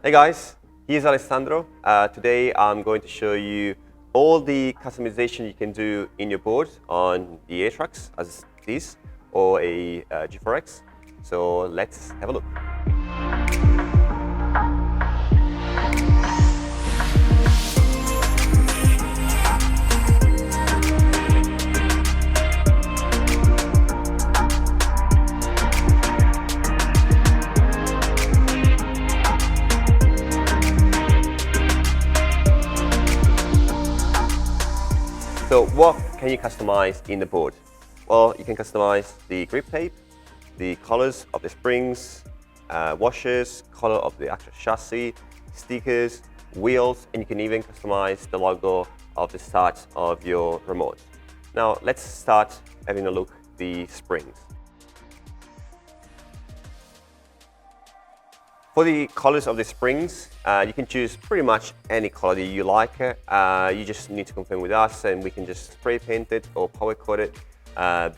Hey guys, here's Alessandro. Today I'm going to show you all the customization you can do in your board on the ATRAX as this or a G4X. So let's have a look. So what can you customize in the board? Well, you can customize the grip tape, the colors of the springs, washers, color of the actual chassis, stickers, wheels, and you can even customize the logo of the start of your remote. Now let's start having a look at the springs. For the colors of the springs, you can choose pretty much any color that you like. You just need to confirm with us and we can just spray paint it or powder coat it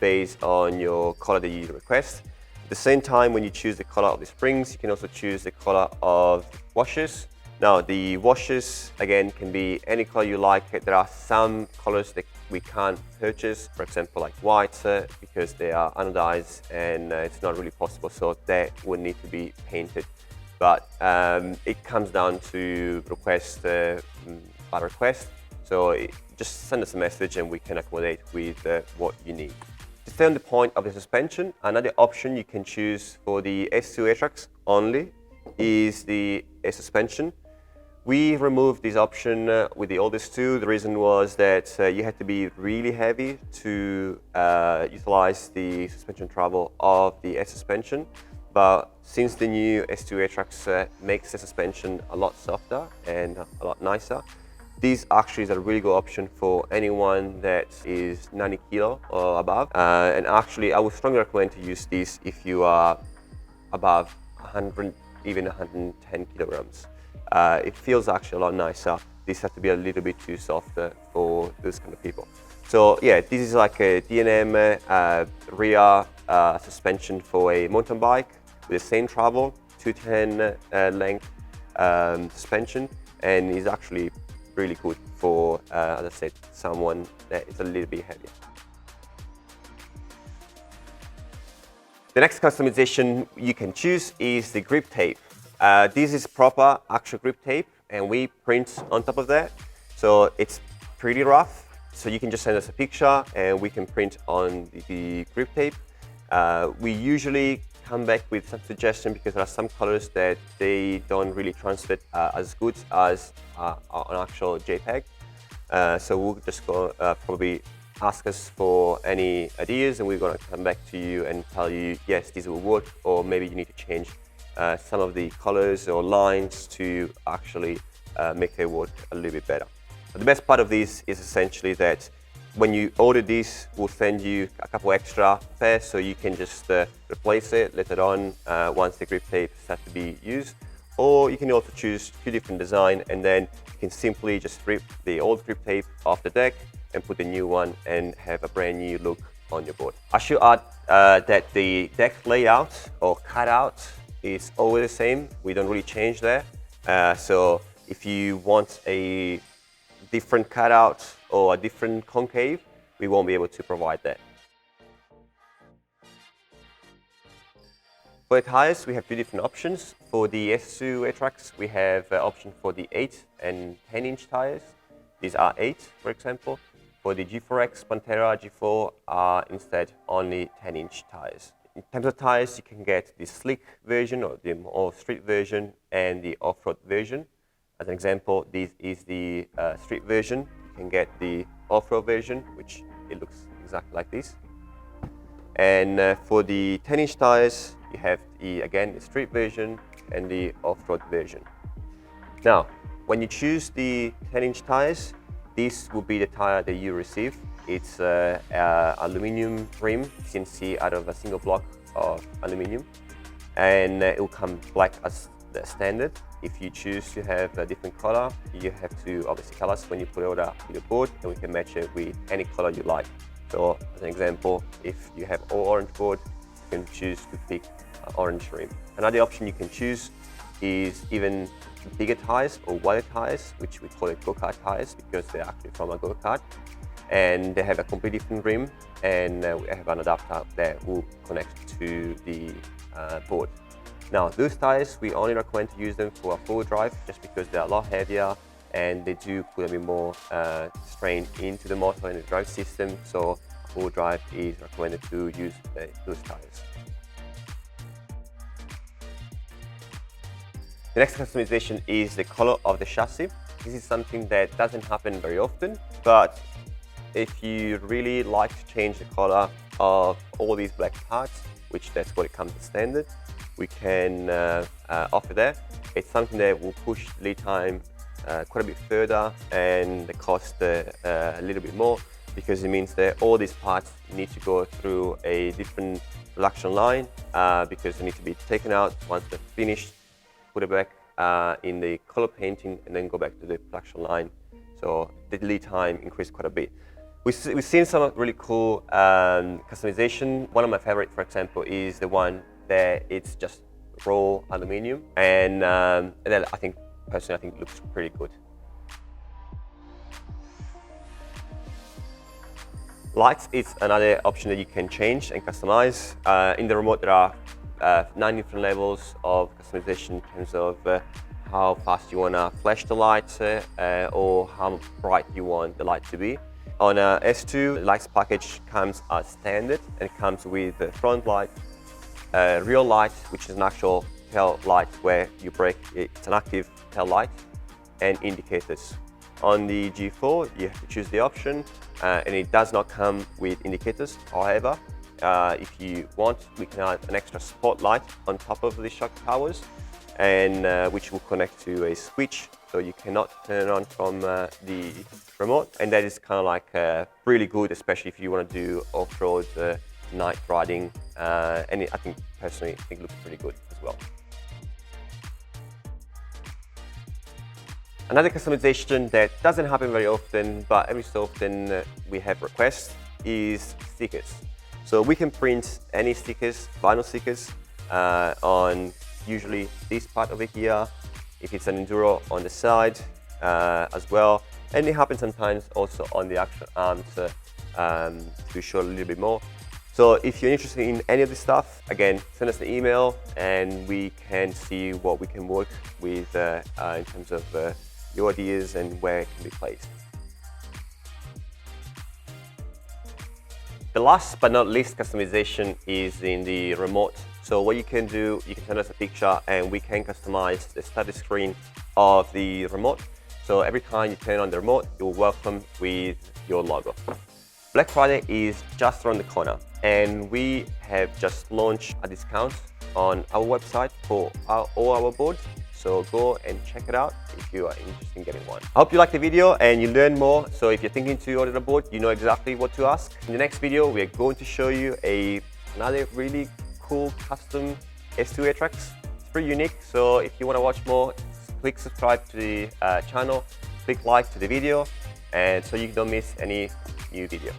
based on your color that you request. At the same time, when you choose the color of the springs, you can also choose the color of washers. Now the washers, again, can be any color you like. There are some colors that we can't purchase, for example, like white, because they are anodized and it's not really possible, so that would need to be painted. But it comes down to request by request. So just send us a message and we can accommodate with what you need. To stay on the point of the suspension, another option you can choose for the S2 ATRAX only is the air suspension. We removed this option with the oldest two. The reason was that you had to be really heavy to utilize the suspension travel of the air suspension. But since the new S2 ATRAX makes the suspension a lot softer and a lot nicer, this actually is a really good option for anyone that is 90 kilo or above. And actually, I would strongly recommend to use this if you are above 100, even 110 kilograms. It feels actually a lot nicer. This has to be a little bit too soft for those kind of people. So yeah, this is like a D&M rear suspension for a mountain bike with the same travel, 210 length suspension, and is actually really good for, as I said, someone that is a little bit heavier. The next customization you can choose is the grip tape. This is proper actual grip tape, and we print on top of that. So it's pretty rough. So you can just send us a picture and we can print on the grip tape. We usually come back with some suggestion because there are some colors that they don't really translate as good as an actual JPEG. So we'll just go probably ask us for any ideas and we're going to come back to you and tell you, yes, this will work, or maybe you need to change some of the colors or lines to actually make it work a little bit better. But the best part of this is essentially that when you order this, we'll send you a couple extra pairs so you can just replace it later on once the grip tape starts to be used. Or you can also choose two different designs and then you can simply just rip the old grip tape off the deck and put the new one and have a brand new look on your board. I should add that the deck layout or cutout is always the same. We don't really change there. So if you want a different cutout or a different concave, we won't be able to provide that. For the tires, we have two different options. For the S2 ATRAX, we have an option for the 8 and 10-inch tires. These are 8, for example. For the G4X, Pantera, G4 are instead only 10-inch tires. In terms of tires, you can get the slick version or the more street version and the off-road version. As an example, this is the street version. You can get the off-road version, which it looks exactly like this. And for the 10-inch tires, you have again the street version and the off-road version. Now, when you choose the 10-inch tires, this will be the tire that you receive. It's an aluminum rim, you can see, out of a single block of aluminum, and it will come black as the standard. If you choose to have a different color, you have to obviously tell us when you put it on your board, and we can match it with any color you like. So as an example, if you have all orange board, you can choose to pick orange rim. Another option you can choose is even bigger tires or wider tires, which we call it go-kart tires because they're actually from a go-kart, and they have a completely different rim, and we have an adapter that will connect to the board. Now, those tires, we only recommend to use them for a full drive just because they're a lot heavier and they do put a bit more strain into the motor and the drive system. So full drive is recommended to use those tires. The next customization is the color of the chassis. This is something that doesn't happen very often, but if you really like to change the color of all these black parts, which that's what it comes as standard, we can offer that. It's something that will push lead time quite a bit further and the cost a little bit more, because it means that all these parts need to go through a different production line because they need to be taken out once they're finished, put it back in the color painting, and then go back to the production line. So the lead time increased quite a bit. We've seen some really cool customization. One of my favorite, for example, is the one that it's just raw aluminium, and that I think personally looks pretty good. Lights is another option that you can change and customize. In the remote, there are 9 different levels of customization in terms of how fast you want to flash the light or how bright you want the light to be. On S2, the lights package comes as standard and it comes with the front light, real light, which is an actual tail light where you brake, it's an active tail light, and indicators. On the G4, you have to choose the option and it does not come with indicators. However, if you want, we can add an extra spotlight on top of the shock towers, and which will connect to a switch, so you cannot turn it on from the remote. And that is kind of like really good, especially if you want to do off-road night riding, and I think personally it looks pretty good as well. Another customization that doesn't happen very often, but every so often we have requests, is stickers. So we can print any stickers, vinyl stickers, on usually this part over here, if it's an Enduro on the side as well. And it happens sometimes also on the actual arms to show a little bit more. So if you're interested in any of this stuff, again, send us an email and we can see what we can work with in terms of your ideas and where it can be placed. The last but not least customization is in the remote. So what you can do, you can send us a picture and we can customize the status screen of the remote. So every time you turn on the remote, you're welcome with your logo. Black Friday is just around the corner and we have just launched a discount on our website for all our boards. So go and check it out if you are interested in getting one. I hope you liked the video and you learned more. So if you're thinking to order a board, you know exactly what to ask. In the next video, we're going to show you another really cool custom S2 ATRAX. It's pretty unique. So if you want to watch more, click subscribe to the channel, click like to the video, and so you don't miss any new video.